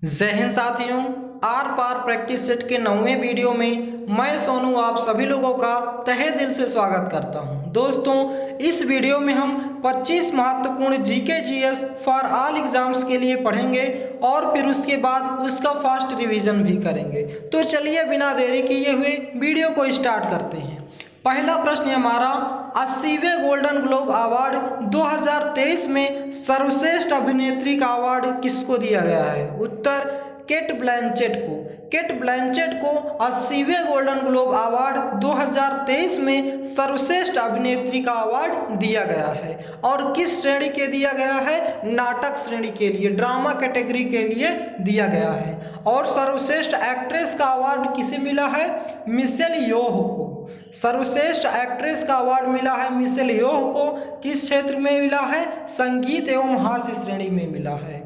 जय हिंद साथियों, are par practice set के 9वें वीडियो में मैं सोनू आप सभी लोगों का तहे दिल से स्वागत करता हूं। दोस्तों, इस वीडियो में हम 25 महत्वपूर्ण GK GS for all exams के लिए पढ़ेंगे और फिर उसके बाद उसका फास्ट रिवीजन भी करेंगे। तो चलिए बिना देरी किए हुए वीडियो को स्टार्ट करते हैं। पहला प्रश्न हमारा, 80वें गोल्डन ग्लोब अवार्ड 2023 में सर्वश्रेष्ठ अभिनेत्री का अवार्ड किसको दिया गया है? उत्तर, केट ब्लैंचेट को। केट ब्लैंचेट को 80वें गोल्डन ग्लोब अवार्ड 2023 में सर्वश्रेष्ठ अभिनेत्री का अवार्ड दिया गया है। और किस श्रेणी के दिया गया है? नाटक श्रेणी के लिए, ड्रामा कैटेगरी के लिए दिया गया है। और सर्वश्रेष्ठ एक्ट्रेस का अवार्ड किसे मिला है? मिशेल योह को। सर्वश्रेष्ठ एक्ट्रेस का अवार्ड मिला है मिशेल योह को। किस क्षेत्र में मिला है? संगीत एवं हास्य श्रेणी में मिला है।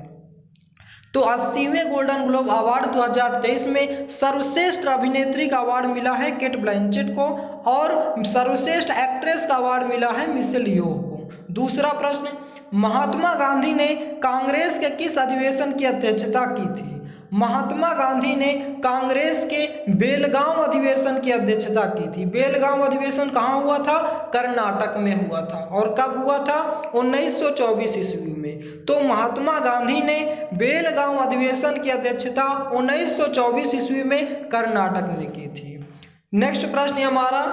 तो 80वें गोल्डन ग्लोब अवार्ड 2023 में सर्वश्रेष्ठ अभिनेत्री का अवार्ड मिला है केट ब्लैंचेट को और सर्वश्रेष्ठ एक्ट्रेस का अवार्ड मिला है मिशेल योह को। दूसरा प्रश्न, महात्मा गांधी ने कांग्रेस के किस अधिवेशन की अध्यक्षता की थी? महात्मा गांधी ने कांग्रेस के बेलगांव अधिवेशन की अध्यक्षता की थी। बेलगांव अधिवेशन कहाँ हुआ था? कर्नाटक में हुआ था। और कब हुआ था? 1924 ईस्वी में। तो महात्मा गांधी ने बेलगांव अधिवेशन की अध्यक्षता 1924 ईस्वी में कर्नाटक में की थी। नेक्स्ट प्रश्न हमारा,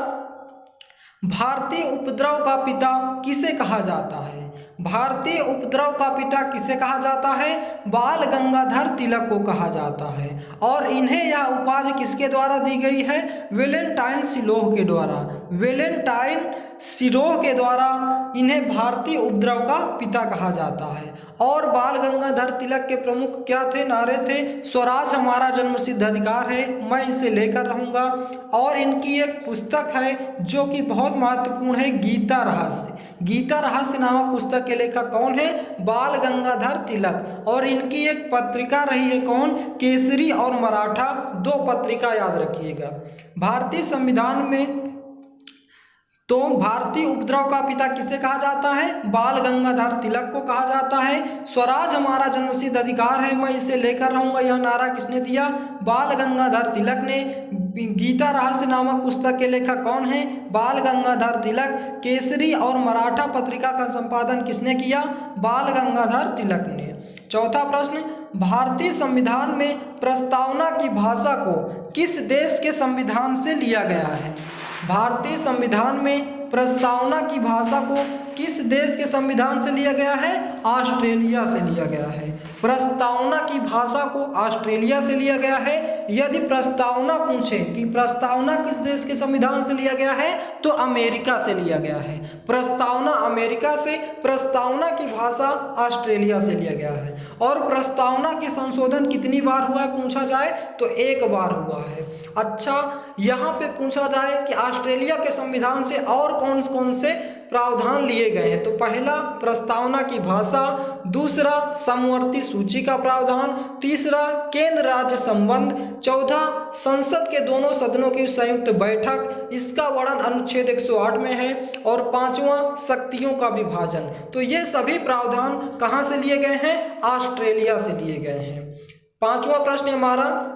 भारतीय उपद्रव का पिता किसे कहा जाता है? भारतीय उपद्रव का पिता किसे कहा जाता है? बाल गंगाधर तिलक को कहा जाता है। और इन्हें यह उपाधि किसके द्वारा दी गई है? वेलेंटाइन सिरोह के द्वारा। वेलेंटाइन सिरोह के द्वारा इन्हें भारतीय उपद्रव का पिता कहा जाता है। और बाल गंगाधर तिलक के प्रमुख क्या थे? नारे थे, स्वराज हमारा जन्मसिद्ध अधिकार है, मैं इसे लेकर रहूंगा। और इनकी एक पुस्तक है जो कि बहुत महत्वपूर्ण है, गीता रहस्य। गीता रहस्य नामक पुस्तक के लेखक कौन है? बाल गंगाधर तिलक। और इनकी एक पत्रिका रही है कौन? केसरी और मराठा, दो पत्रिका याद रखिएगा। भारतीय संविधान में तो भारतीय उपद्रव का पिता किसे कहा जाता है? बाल गंगाधर तिलक को कहा जाता है। स्वराज हमारा जन्मसिद्ध अधिकार है, मैं इसे लेकर रहूंगा, यह नारा किसने दिया? बाल गंगाधर तिलक ने। गीता रहस्य नामक पुस्तक के लेखक कौन है? बाल गंगाधर तिलक। केसरी और मराठा पत्रिका का संपादन किसने किया? बाल गंगाधर तिलक ने। चौथा प्रश्न, भारतीय संविधान में प्रस्तावना की भाषा को किस देश के संविधान से लिया गया है? भारतीय संविधान में प्रस्तावना की भाषा को किस देश के संविधान से लिया गया है? ऑस्ट्रेलिया से लिया गया है। प्रस्तावना की भाषा को ऑस्ट्रेलिया से लिया गया है। यदि प्रस्तावना पूछे कि प्रस्तावना किस देश के संविधान से लिया गया है, तो अमेरिका से लिया गया है। प्रस्तावना अमेरिका से, प्रस्तावना की भाषा ऑस्ट्रेलिया से लिया गया है। और प्रस्तावना के संशोधन कितनी बार हुआ है पूछा जाए तो एक बार हुआ है। अच्छा, यहाँ पे पूछा जाए कि ऑस्ट्रेलिया के संविधान से और कौन कौन से प्रावधान लिए गए हैं, तो पहला प्रस्तावना की भाषा, दूसरा समवर्ती सूची का प्रावधान, तीसरा केंद्र राज्य संबंध, चौथा संसद के दोनों सदनों की संयुक्त बैठक, इसका वर्णन अनुच्छेद 108 में है, और पांचवा शक्तियों का विभाजन। तो ये सभी प्रावधान कहाँ से लिए गए हैं? ऑस्ट्रेलिया से लिए गए हैं। पांचवा प्रश्न हमारा,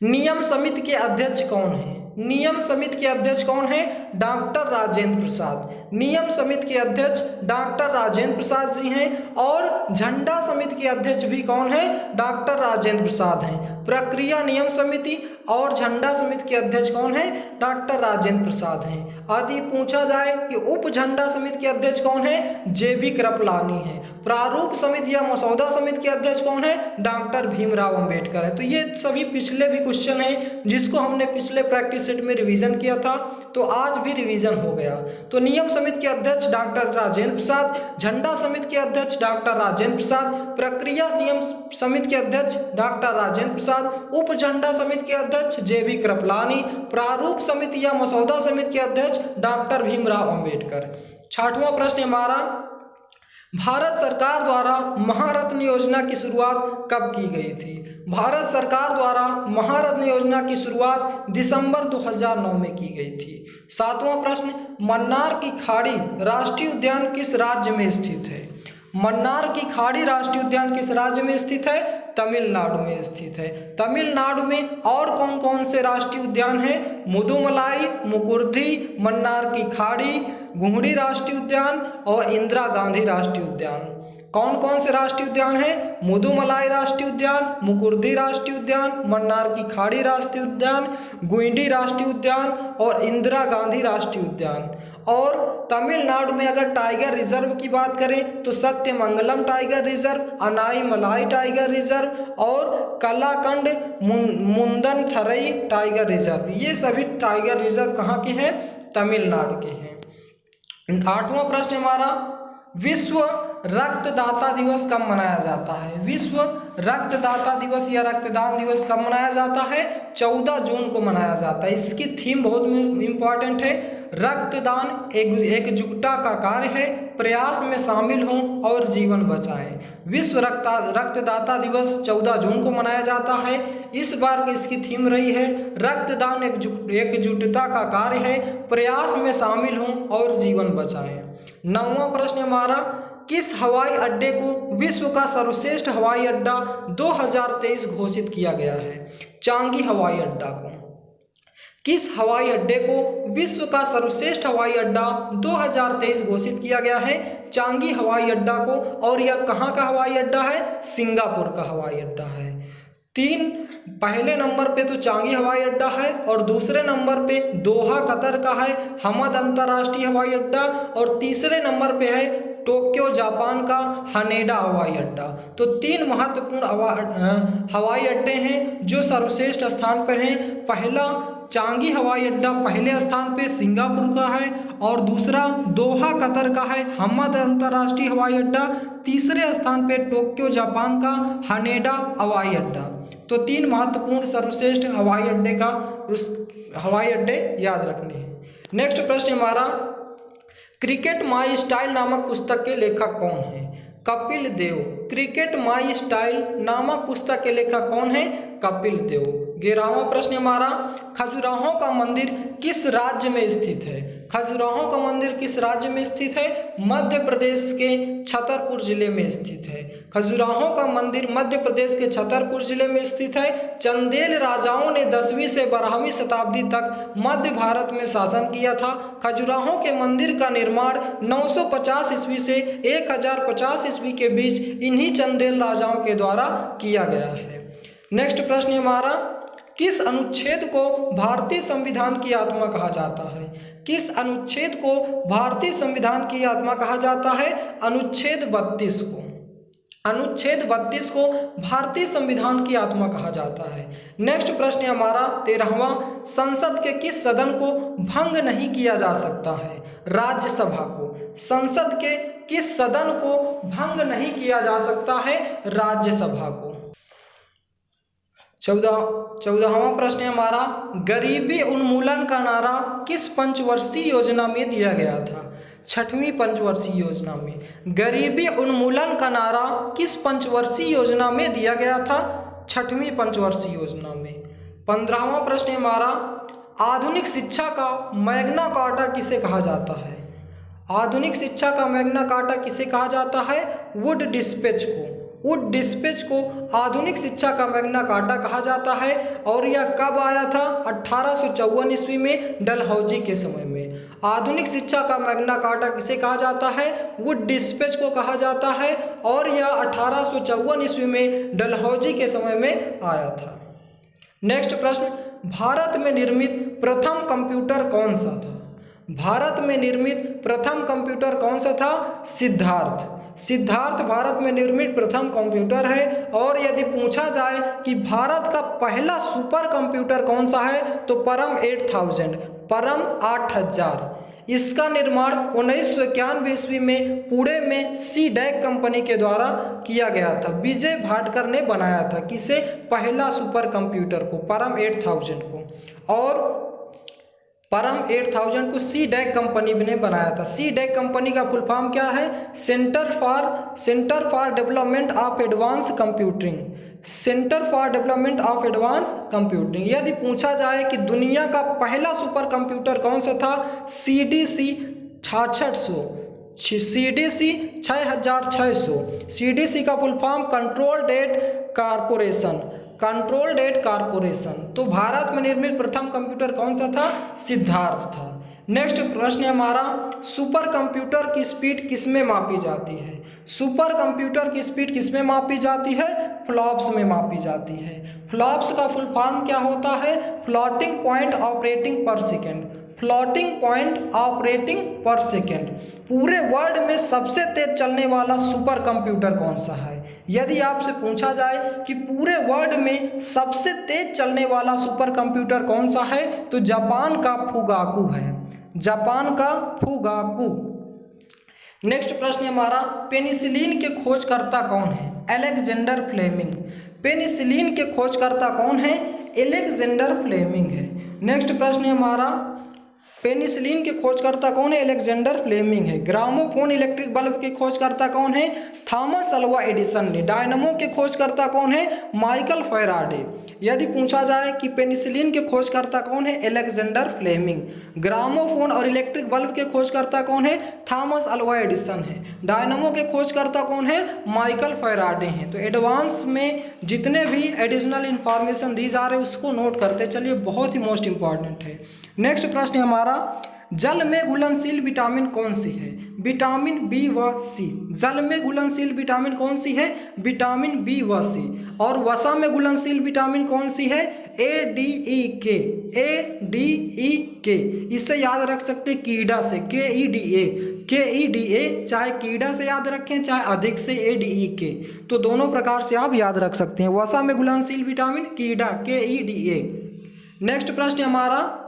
नियम समिति के अध्यक्ष कौन है? नियम समिति के अध्यक्ष कौन है? डॉक्टर राजेंद्र प्रसाद। नियम समिति के अध्यक्ष डॉक्टर राजेंद्र प्रसाद जी हैं। और झंडा समिति के अध्यक्ष भी कौन है? डॉक्टर राजेंद्र प्रसाद हैं। प्रक्रिया नियम समिति और झंडा समिति के अध्यक्ष कौन है? डॉक्टर राजेंद्र प्रसाद हैं। यदि पूछा जाए कि उप झंडा समिति के अध्यक्ष कौन है? जेबी कृपलानी है। प्रारूप समिति या मसौदा समिति के अध्यक्ष कौन है? डॉक्टर भीमराव अंबेडकर है। तो ये सभी पिछले भी क्वेश्चन हैं जिसको हमने पिछले प्रैक्टिस सेट में रिवीजन किया था, तो आज भी रिवीजन हो गया। तो नियम समिति के अध्यक्ष डॉक्टर राजेंद्र प्रसाद, झंडा समिति के अध्यक्ष डॉक्टर राजेंद्र प्रसाद, प्रक्रिया नियम समिति के अध्यक्ष डॉक्टर राजेंद्र प्रसाद, उप झंडा समिति के अध्यक्ष जेबी कृपलानी, प्रारूप समिति या मसौदा समिति के अध्यक्ष डॉक्टर भीमराव अंबेडकर। छठवां प्रश्न हमारा, भारत सरकार द्वारा महारत्न योजना की शुरुआत कब की गई थी? भारत सरकार द्वारा महारत्न योजना की शुरुआत दिसंबर 2009 में की गई थी। सातवां प्रश्न, मन्नार की खाड़ी राष्ट्रीय उद्यान किस राज्य में स्थित है? मन्नार की खाड़ी राष्ट्रीय उद्यान किस राज्य में स्थित है? तमिलनाडु में स्थित है। तमिलनाडु में और कौन कौन से राष्ट्रीय उद्यान हैं? मुदुमलाई, मुकुर्दी, मन्नार की खाड़ी, गुहड़ी राष्ट्रीय उद्यान और इंदिरा गांधी राष्ट्रीय उद्यान। कौन कौन से राष्ट्रीय उद्यान हैं? मुदुमलाई राष्ट्रीय उद्यान, मुकुर्दी राष्ट्रीय उद्यान, मन्नार की खाड़ी राष्ट्रीय उद्यान, गुइंडी राष्ट्रीय उद्यान और इंदिरा गांधी राष्ट्रीय उद्यान। और तमिलनाडु में अगर टाइगर रिजर्व की बात करें तो Sathyamangalam tiger reserve, Anamalai tiger reserve और कलाकंड मुंदन थरई टाइगर रिजर्व, ये सभी टाइगर रिजर्व कहाँ के हैं? तमिलनाडु के हैं। 8वां प्रश्न हमारा, विश्व रक्तदाता दिवस कब मनाया जाता है? विश्व रक्तदाता दिवस या रक्तदान दिवस कब मनाया जाता है? 14 जून को मनाया जाता है। इसकी थीम बहुत इंपॉर्टेंट है, रक्तदान एकजुटता का कार्य है, प्रयास में शामिल हों और जीवन बचाएं। विश्व रक्तदाता दिवस 14 जून को मनाया जाता है। इस बार की इसकी थीम रही है रक्तदान एकजुटता का कार्य है, प्रयास में शामिल हों और जीवन बचाएं। 9वां प्रश्न हमारा, किस हवाई अड्डे को विश्व का सर्वश्रेष्ठ हवाई अड्डा 2023 घोषित किया गया है? चांगी हवाई अड्डा को। किस हवाई अड्डे को विश्व का सर्वश्रेष्ठ हवाई अड्डा 2023 घोषित किया गया है? चांगी हवाई अड्डा को। और यह कहाँ का हवाई अड्डा है? सिंगापुर का हवाई अड्डा है। पहले नंबर पे तो चांगी हवाई अड्डा है और दूसरे नंबर पे दोहा कतर का है हमद अंतर्राष्ट्रीय हवाई अड्डा और तीसरे नंबर पे है टोक्यो जापान का हनेडा हवाई अड्डा। तो 3 महत्वपूर्ण हवाई अड्डे हैं जो सर्वश्रेष्ठ स्थान पर हैं। पहला चांगी हवाई अड्डा पहले स्थान पे सिंगापुर का है और दूसरा दोहा कतर का है हमद अंतर्राष्ट्रीय हवाई अड्डा, तीसरे स्थान पे टोक्यो जापान का हनेडा हवाई अड्डा। तो 3 महत्वपूर्ण सर्वश्रेष्ठ हवाई अड्डे याद रखने हैं। नेक्स्ट प्रश्न हमारा, क्रिकेट माई स्टाइल नामक पुस्तक के लेखक कौन है? Kapil Dev. Cricket my style नामक पुस्तक के लेखक कौन है? कपिल देव। 11वां प्रश्न हमारा, खजुराहो का मंदिर किस राज्य में स्थित है? खजुराहो का मंदिर किस राज्य में स्थित है? मध्य प्रदेश के छतरपुर जिले में स्थित है। खजुराहो का मंदिर मध्य प्रदेश के छतरपुर जिले में स्थित है। चंदेल राजाओं ने 10वीं से 12वीं शताब्दी तक मध्य भारत में शासन किया था। खजुराहो के मंदिर का निर्माण 950 ईस्वी से 1050 ईस्वी के बीच इन्हीं चंदेल राजाओं के द्वारा किया गया है। नेक्स्ट प्रश्न हमारा, किस अनुच्छेद को भारतीय संविधान की आत्मा कहा जाता है? किस अनुच्छेद को भारतीय संविधान की आत्मा कहा जाता है? अनुच्छेद 32 को। अनुच्छेद 32 को भारतीय संविधान की आत्मा कहा जाता है। नेक्स्ट प्रश्न हमारा 13वां, संसद के किस सदन को भंग नहीं किया जा सकता है? राज्यसभा को। संसद के किस सदन को भंग नहीं किया जा सकता है? राज्यसभा को। 14वां प्रश्न हमारा, गरीबी उन्मूलन का नारा किस पंचवर्षीय योजना में दिया गया था? 6वीं पंचवर्षीय योजना में। गरीबी उन्मूलन का नारा किस पंचवर्षीय योजना में दिया गया था? 6वीं पंचवर्षीय योजना में। 15वां प्रश्न हमारा, आधुनिक शिक्षा का मैग्ना कार्टा किसे कहा जाता है? आधुनिक शिक्षा का मैग्ना कार्टा किसे कहा जाता है? वुड डिस्पैच को। वुड डिस्पैच को आधुनिक शिक्षा का मैग्ना कार्टा कहा जाता है और यह कब आया था? 1854 ईस्वी में डलहौजी के समय में। आधुनिक शिक्षा का मैग्ना कार्टा किसे कहा जाता है? वुड डिस्पैच को कहा जाता है और यह 1854 ईस्वी में डलहौजी के समय में आया था। नेक्स्ट प्रश्न, भारत में निर्मित प्रथम कंप्यूटर कौन सा था? भारत में निर्मित प्रथम कंप्यूटर कौन सा था? सिद्धार्थ। सिद्धार्थ भारत में निर्मित प्रथम कंप्यूटर है। और यदि पूछा जाए कि भारत का पहला सुपर कंप्यूटर कौन सा है तो परम 8000, परम 8000। इसका निर्माण 1991 ईस्वी में पुणे में CDEC कंपनी के द्वारा किया गया था। विजय भाटकर ने बनाया था किसे? पहला सुपर कंप्यूटर को, परम 8000 को। और परम 8000 को CDEC कंपनी ने बनाया था। CDEC कंपनी का फुल फॉर्म क्या है? Centre for development of advance computing. Centre for development of advance computing. यदि पूछा जाए कि दुनिया का पहला सुपर कंप्यूटर कौन सा था? CDC 6600। CDC 6600। CDC का full form control data corporation, control data corporation. तो भारत में निर्मित प्रथम कंप्यूटर कौन सा था? सिद्धार्थ था। नेक्स्ट प्रश्न है हमारा, सुपर कंप्यूटर की स्पीड किसमें मापी जाती है? सुपर कंप्यूटर की स्पीड किसमें मापी जाती है? फ्लॉप्स में मापी जाती है। फ्लॉप्स का फुल फॉर्म क्या होता है? फ्लोटिंग पॉइंट ऑपरेटिंग पर सेकेंड, फ्लोटिंग पॉइंट ऑपरेटिंग पर सेकेंड। पूरे वर्ल्ड में सबसे तेज चलने वाला सुपर कंप्यूटर कौन सा है? यदि आपसे पूछा जाए कि पूरे वर्ल्ड में सबसे तेज चलने वाला सुपर कंप्यूटर कौन सा है, तो जापान का फुगाकू है, जापान का फुगाकू। नेक्स्ट प्रश्न हमारा, पेनिसिलिन के खोजकर्ता कौन है? Alexander Fleming. पेनिसिलिन के खोजकर्ता कौन है? अलेक्जेंडर फ्लेमिंग है। नेक्स्ट प्रश्न हमारा, पेनिसिलिन के खोजकर्ता कौन है? अलेक्जेंडर फ्लेमिंग है। ग्रामोफोन इलेक्ट्रिक बल्ब के खोजकर्ता कौन है? थॉमस अल्वा एडिसन ने। डायनमो के खोजकर्ता कौन है? Michael Faraday. यदि पूछा जाए कि पेनिसिलिन के खोजकर्ता कौन है? Alexander Fleming. ग्रामोफोन और इलेक्ट्रिक बल्ब के खोजकर्ता कौन है? थॉमस अल्वा एडिसन है। डायनमो के खोजकर्ता कौन है? माइकल फैराडे हैं। तो एडवांस में जितने भी एडिशनल इंफॉर्मेशन दी जा रहे हैं उसको नोट करते चलिए, बहुत ही मोस्ट इंपॉर्टेंट है। नेक्स्ट प्रश्न हमारा, जल में घुलनशील विटामिन कौन सी है? विटामिन बी व सी। जल में घुलनशील विटामिन कौन सी है? विटामिन बी व सी। और वसा में घुलनशील विटामिन कौन सी है? ADE-K, ADE-K। इससे याद रख सकते कीड़ा से, KEDA, KEDA, चाहे कीड़ा से याद रखें चाहे अधिक से ADE-K, तो दोनों प्रकार से आप याद रख सकते हैं। वसा में घुलनशील विटामिन, कीड़ा, KEDA। नेक्स्ट प्रश्न हमारा,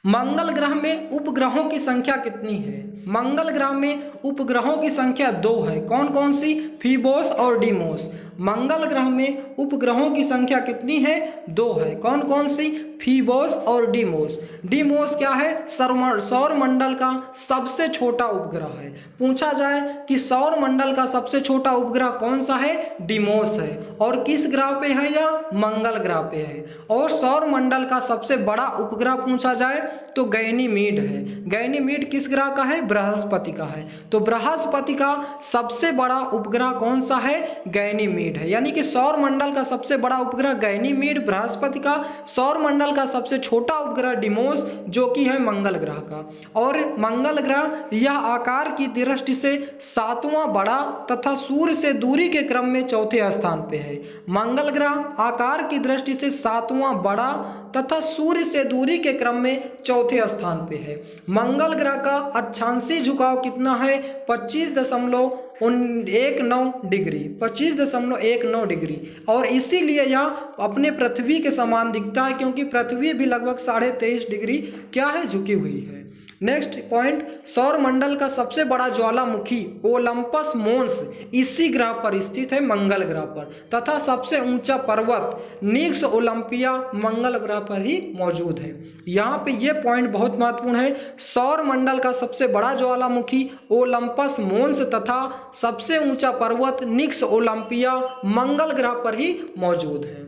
मंगल ग्रह में उपग्रहों की संख्या कितनी है? मंगल ग्रह में उपग्रहों की संख्या 2 है। कौन कौन सी? फीबोस और डीमोस। मंगल ग्रह में उपग्रहों की संख्या कितनी है? 2 है। कौन कौन सी? फीबोस और डीमोस। डीमोस क्या है? सौर मंडल का सबसे छोटा उपग्रह है। पूछा जाए कि सौर मंडल का सबसे छोटा उपग्रह कौन सा है? डीमोस है। और किस ग्रह पे है? या मंगल ग्रह पे है। और सौर मंडल का सबसे बड़ा उपग्रह पूछा जाए तो गैनीमीड है। गैनीमीड किस ग्रह का है? बृहस्पति का है। तो बृहस्पति का सबसे बड़ा उपग्रह कौन सा है? गैनीमीड है। यानी कि सौर मंडल का सबसे बड़ा उपग्रह गैनीमीड बृहस्पति का, सौर मंडल का सबसे छोटा उपग्रह डीमोस जो कि है मंगल ग्रह का। और मंगल ग्रह यह आकार की दृष्टि से 7वां बड़ा तथा सूर्य से दूरी के क्रम में 4थे स्थान पे है। मंगल ग्रह आकार की दृष्टि से 7वां बड़ा तथा सूर्य से दूरी के क्रम में 4थे स्थान पे है। मंगल ग्रह का अक्षांशीय झुकाव कितना है? 25.19 डिग्री, 25.19 डिग्री। और इसीलिए यह अपने पृथ्वी के समान दिखता है, क्योंकि पृथ्वी भी लगभग 23.5 डिग्री क्या है? झुकी हुई है। नेक्स्ट पॉइंट, सौर मंडल का सबसे बड़ा ज्वालामुखी ओलंपस मोन्स इसी ग्रह पर स्थित है, मंगल ग्रह पर। तथा सबसे ऊंचा पर्वत निक्स ओलंपिया मंगल ग्रह पर ही मौजूद है। यहाँ पे ये पॉइंट बहुत महत्वपूर्ण है। सौर मंडल का सबसे बड़ा ज्वालामुखी ओलंपस मोन्स तथा सबसे ऊंचा पर्वत निक्स ओलंपिया मंगल ग्रह पर ही मौजूद है।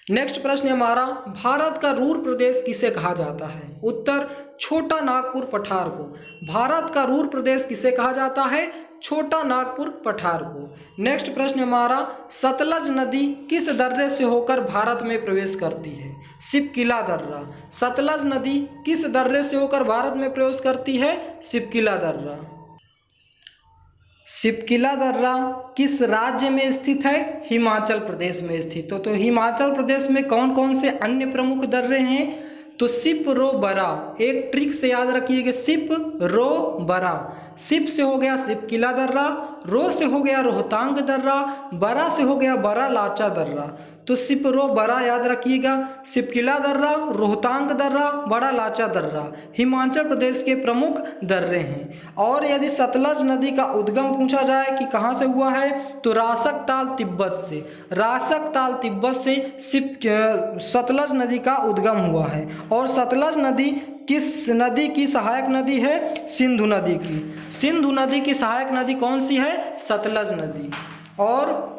नेक्स्ट प्रश्न हमारा, भारत का रूर प्रदेश किसे कहा जाता है? उत्तर, छोटा नागपुर पठार को। भारत का रूर प्रदेश किसे कहा जाता है? छोटा नागपुर पठार को। नेक्स्ट प्रश्न हमारा, सतलज नदी किस दर्रे से होकर भारत में प्रवेश करती है? सिपकिला दर्रा। सतलज नदी किस दर्रे से होकर भारत में प्रवेश करती है? सिपकिला दर्रा। सिपकिला दर्रा किस राज्य में स्थित है? हिमाचल प्रदेश में स्थित। तो हिमाचल प्रदेश में कौन कौन से अन्य प्रमुख दर्रे हैं? तो सिप रो बरा। एक ट्रिक से याद रखिएगा, सिप रो बरा। सिप से हो गया सिपकिला दर्रा, रो से हो गया रोहतांग दर्रा, बरा से हो गया बरा लाचा दर्रा। तो सिप रो बरा याद रखिएगा। सिपकिला दर्रा, रोहतांग दर्रा, बड़ा लाचा दर्रा हिमाचल प्रदेश के प्रमुख दर्रे हैं। और यदि सतलज नदी का उद्गम पूछा जाए कि कहाँ से हुआ है, तो रासक ताल तिब्बत से। रासक ताल तिब्बत से सतलज नदी का उद्गम हुआ है। और सतलज नदी किस नदी की सहायक नदी है? सिंधु नदी की। सिंधु नदी की सहायक नदी कौन सी है? सतलज नदी। और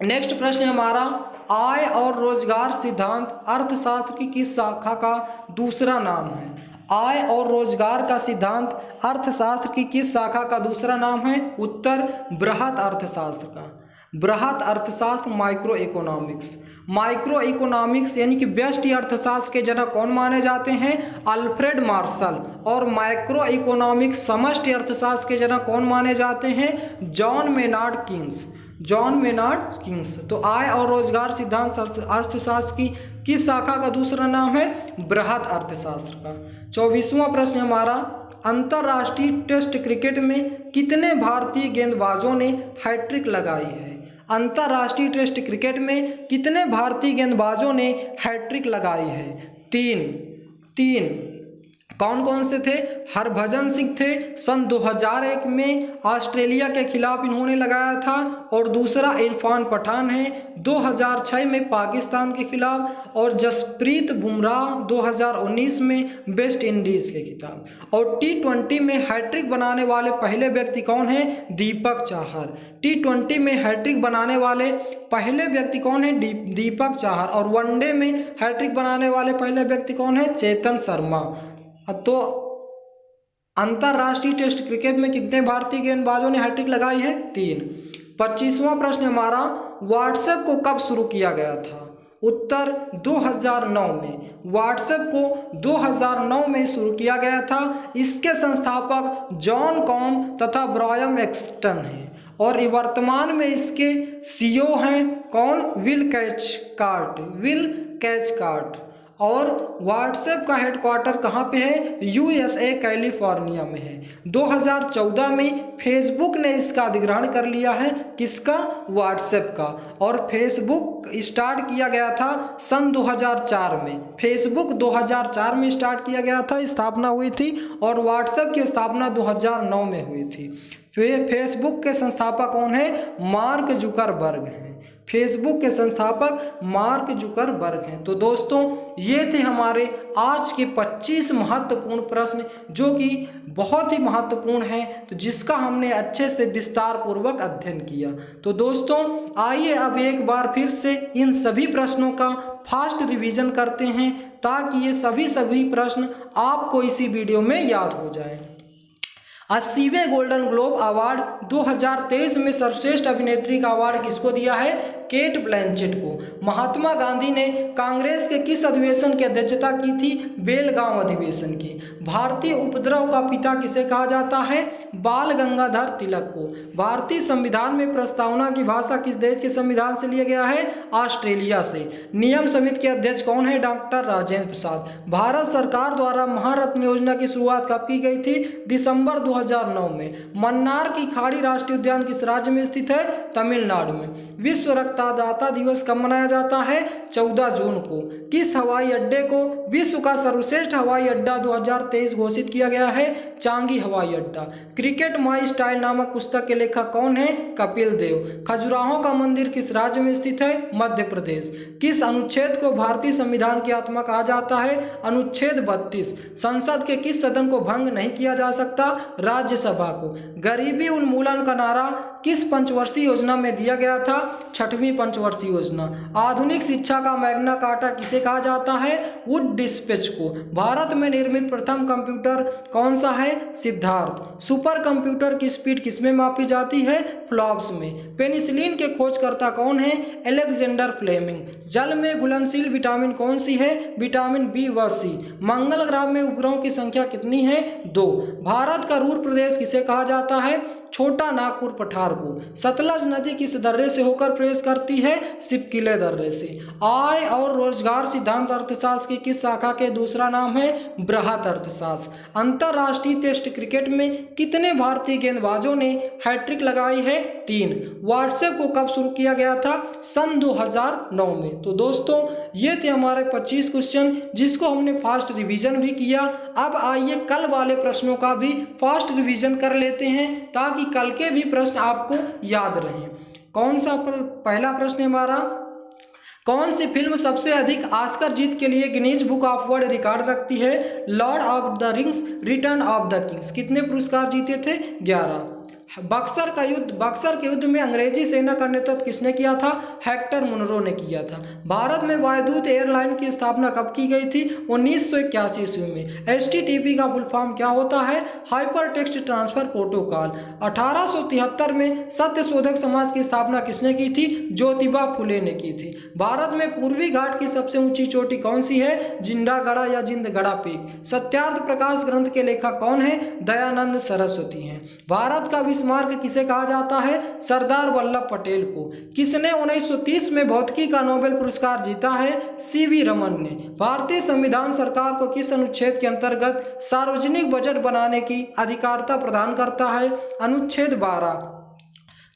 नेक्स्ट प्रश्न हमारा, आय और रोजगार सिद्धांत अर्थशास्त्र की किस शाखा का दूसरा नाम है? आय और रोजगार का सिद्धांत अर्थशास्त्र की किस शाखा का दूसरा नाम है? उत्तर बृहत अर्थशास्त्र का। बृहत अर्थशास्त्र माइक्रो इकोनॉमिक्स। माइक्रो इकोनॉमिक्स यानी कि व्यष्टि अर्थशास्त्र के जनक कौन माने जाते हैं? Alfred Marshall. और माइक्रो इकोनॉमिक्स समष्टि अर्थशास्त्र के जनक कौन माने जाते हैं? John Maynard Keynes. John Maynard Keynes. तो आय और रोजगार सिद्धांत अर्थशास्त्र की किस शाखा का दूसरा नाम है? बृहत अर्थशास्त्र का। 24वां प्रश्न हमारा, अंतर्राष्ट्रीय टेस्ट क्रिकेट में कितने भारतीय गेंदबाजों ने हैट्रिक लगाई है? अंतर्राष्ट्रीय टेस्ट क्रिकेट में कितने भारतीय गेंदबाजों ने हैट्रिक लगाई है? तीन। कौन कौन से थे? हरभजन सिंह थे, सन 2001 में ऑस्ट्रेलिया के खिलाफ इन्होंने लगाया था। और दूसरा इरफान पठान है 2006 में पाकिस्तान के खिलाफ। और जसप्रीत बुमराह 2019 में वेस्ट इंडीज़ के खिलाफ। और T20 में हैट्रिक बनाने वाले पहले व्यक्ति कौन है? दीपक चाहर। T20 में हैट्रिक बनाने वाले पहले व्यक्ति कौन है? दीपक चाहर। और वनडे में हैट्रिक बनाने वाले पहले व्यक्ति कौन है? चेतन शर्मा। तो अंतर्राष्ट्रीय टेस्ट क्रिकेट में कितने भारतीय गेंदबाजों ने हैट्रिक लगाई है? 3। 25वां प्रश्न हमारा, व्हाट्सएप को कब शुरू किया गया था? उत्तर 2009 में। व्हाट्सएप को 2009 में शुरू किया गया था। इसके संस्थापक जॉन कॉम तथा ब्रायन एक्सटन हैं। और वर्तमान में इसके CEO हैं कौन? विल कैचकार्ट। और व्हाट्सएप का हेडक्वार्टर कहाँ पे है? USA कैलिफोर्निया में है। 2014 में फेसबुक ने इसका अधिग्रहण कर लिया है। किसका? व्हाट्सएप का। और फेसबुक स्टार्ट किया गया था सन 2004 में। फेसबुक 2004 में स्टार्ट किया गया था, स्थापना हुई थी। और व्हाट्सएप की स्थापना 2009 में हुई थी। फेसबुक के संस्थापक कौन है? मार्क जुकरबर्ग हैं। फेसबुक के संस्थापक मार्क जुकरबर्ग हैं। तो दोस्तों ये थे हमारे आज के 25 महत्वपूर्ण प्रश्न, जो कि बहुत ही महत्वपूर्ण हैं, तो जिसका हमने अच्छे से विस्तार पूर्वक अध्ययन किया। तो दोस्तों आइए अब एक बार फिर से इन सभी प्रश्नों का फास्ट रिवीजन करते हैं, ताकि ये सभी प्रश्न आपको इसी वीडियो में याद हो जाए। 80वें गोल्डन ग्लोब अवार्ड 2023 में सर्वश्रेष्ठ अभिनेत्री का अवार्ड किसको दिया है? केट ब्लैंचेट को। महात्मा गांधी ने कांग्रेस के किस अधिवेशन की अध्यक्षता की थी? बेलगांव अधिवेशन की। भारतीय उपद्रव का पिता किसे कहा जाता है? बाल गंगाधर तिलक को। भारतीय संविधान में प्रस्तावना की भाषा किस देश के संविधान से लिया गया है? ऑस्ट्रेलिया से। नियम समिति के अध्यक्ष कौन है? डॉक्टर राजेंद्र प्रसाद। भारत सरकार द्वारा महारत्न योजना की शुरुआत कब की गई थी? दिसंबर 2009 में। मन्नार की खाड़ी राष्ट्रीय उद्यान किस राज्य में स्थित है? तमिलनाडु में। विश्व रक्तदाता दिवस कब मनाया जाता है? 14 जून को। किस हवाई अड्डे को विश्व का सर्वश्रेष्ठ हवाई अड्डा 2023 घोषित किया गया है? चांगी हवाई अड्डा। क्रिकेट माई स्टाइल नामक पुस्तक के लेखक कौन है? कपिल देव। खजुराहो का मंदिर किस राज्य में स्थित है? मध्य प्रदेश। किस अनुच्छेद को भारतीय संविधान की आत्मा कहा जाता है? अनुच्छेद 32। संसद के किस सदन को भंग नहीं किया जा सकता? राज्यसभा को। गरीबी उन्मूलन का नारा किस पंचवर्षीय योजना में दिया गया था? 6वीं पंचवर्षीय योजना। आधुनिक शिक्षा का मैग्ना कार्टा किसे कहा जाता है? वुड डिस्पैच को। भारत में निर्मित प्रथम कंप्यूटर कौन सा है? सिद्धार्थ। सुपर कंप्यूटर की स्पीड किसमें मापी जाती है? फ्लॉप्स में। पेनिसिलिन के खोजकर्ता कौन है? Alexander Fleming. जल में घुलनशील विटामिन कौन सी है? विटामिन बी व सी। मंगल ग्रह में उपग्रहों की संख्या कितनी है? 2। भारत का रूर प्रदेश किसे कहा जाता है? छोटा नागपुर पठार को। सतलज नदी किस दर्रे से होकर प्रवेश करती है? सिपकिले दर्रे से। आय और रोजगार सिद्धांत अर्थशास्त्र की किस शाखा के दूसरा नाम है? बृहत अर्थशास्त्र। अंतर्राष्ट्रीय टेस्ट क्रिकेट में कितने भारतीय गेंदबाजों ने हैट्रिक लगाई है? 3। व्हाट्सएप को कब शुरू किया गया था? सन 2009 में। तो दोस्तों ये थे हमारे 25 क्वेश्चन, जिसको हमने फास्ट रिवीजन भी किया। अब आइए कल वाले प्रश्नों का भी फास्ट रिवीजन कर लेते हैं, ताकि कल के भी प्रश्न आपको याद रहें। कौन सा पहला प्रश्न हमारा, कौन सी फिल्म सबसे अधिक ऑस्कर जीत के लिए Guinness book of world record रखती है? Lord of the rings return of the Kings. कितने पुरस्कार जीते थे? 11। बक्सर के युद्ध में अंग्रेजी सेना का नेतृत्व किसने किया था? हेक्टर मुनरो ने किया था। भारत में वायुदूत एयरलाइन की स्थापना कब की गई थी? 1981 ईस्वी में। HTTP का फुल फॉर्म क्या होता है? Hyper text transfer protocol. 1873 में सत्य शोधक समाज की स्थापना किसने की थी? ज्योतिबा फुले ने की थी। भारत में पूर्वी घाट की सबसे ऊंची चोटी कौन सी है? जिंडागढ़ा या जिंदगढ़ा पीक। सत्यार्थ प्रकाश ग्रंथ के लेखक कौन है? दयानंद सरस्वती हैं। भारत का विस्मार्क किसे कहा जाता है? सरदार वल्लभ पटेल को। किसने 1930 में भौतिकी का नोबेल पुरस्कार जीता है? CV रमन ने। भारतीय संविधान सरकार को किस अनुच्छेद के अंतर्गत सार्वजनिक बजट बनाने की अधिकारिता प्रदान करता है? अनुच्छेद 12।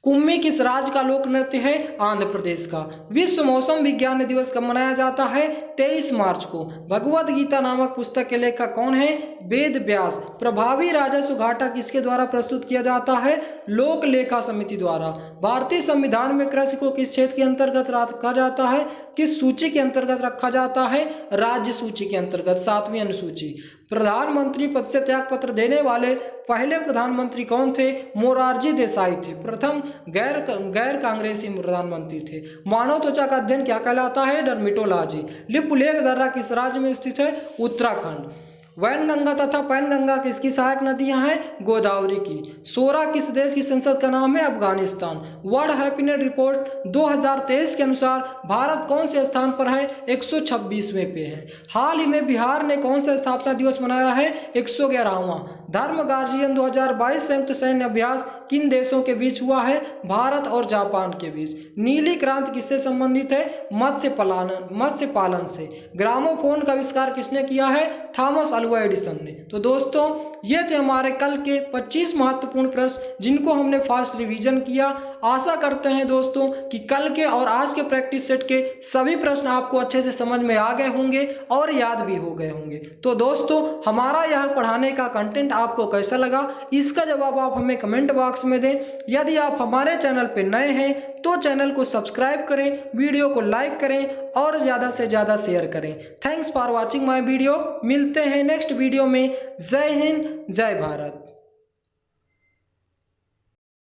कुम्मी किस राज्य का लोक नृत्य है? आंध्र प्रदेश का। विश्व मौसम विज्ञान दिवस कब मनाया जाता है? 23 मार्च को। भगवद गीता नामक पुस्तक के लेखक कौन है? वेद व्यास। प्रभावी राजस्व घाटा किसके द्वारा प्रस्तुत किया जाता है? लोक लेखा समिति द्वारा। भारतीय संविधान में कृषि को किस क्षेत्र के अंतर्गत रखा जाता है? किस सूची के अंतर्गत रखा जाता है? राज्य सूची के अंतर्गत, 7वीं अनुसूची। प्रधानमंत्री पद से त्याग पत्र देने वाले पहले प्रधानमंत्री कौन थे? मोरारजी देसाई थे। प्रथम गैर कांग्रेसी प्रधानमंत्री थे। मानव त्वचा का अध्ययन क्या कहलाता है? डर्मेटोलॉजी। लिपुलेख दर्रा किस राज्य में स्थित है? उत्तराखंड। वैनगंगा तथा पैनगंगा किसकी सहायक नदियां हैं? गोदावरी की। सोरा किस देश की संसद का नाम है? अफगानिस्तान। वर्ल्ड हैप्पीनेस रिपोर्ट 2023 के अनुसार भारत कौन से स्थान पर है? 126वें पे है। हाल ही में बिहार ने कौन सा स्थापना दिवस मनाया है? 111वां। धर्म गार्जियन 2022 संयुक्त सैन्य अभ्यास किन देशों के बीच हुआ है? भारत और जापान के बीच। नीली क्रांति किससे संबंधित है? मत्स्य पालन से। ग्रामोफोन का आविष्कार किसने किया है? थॉमस अल्वा एडिसन ने। तो दोस्तों, ये थे हमारे कल के 25 महत्वपूर्ण प्रश्न जिनको हमने फास्ट रिवीजन किया। आशा करते हैं दोस्तों कि कल के और आज के प्रैक्टिस सेट के सभी प्रश्न आपको अच्छे से समझ में आ गए होंगे और याद भी हो गए होंगे। तो दोस्तों, हमारा यह पढ़ाने का कंटेंट आपको कैसा लगा, इसका जवाब आप हमें कमेंट बॉक्स में दें। यदि आप हमारे चैनल पर नए हैं तो चैनल को सब्सक्राइब करें, वीडियो को लाइक करें और ज़्यादा से ज़्यादा शेयर करें। Thanks for watching my video. मिलते हैं नेक्स्ट वीडियो में। जय हिंद, जय भारत।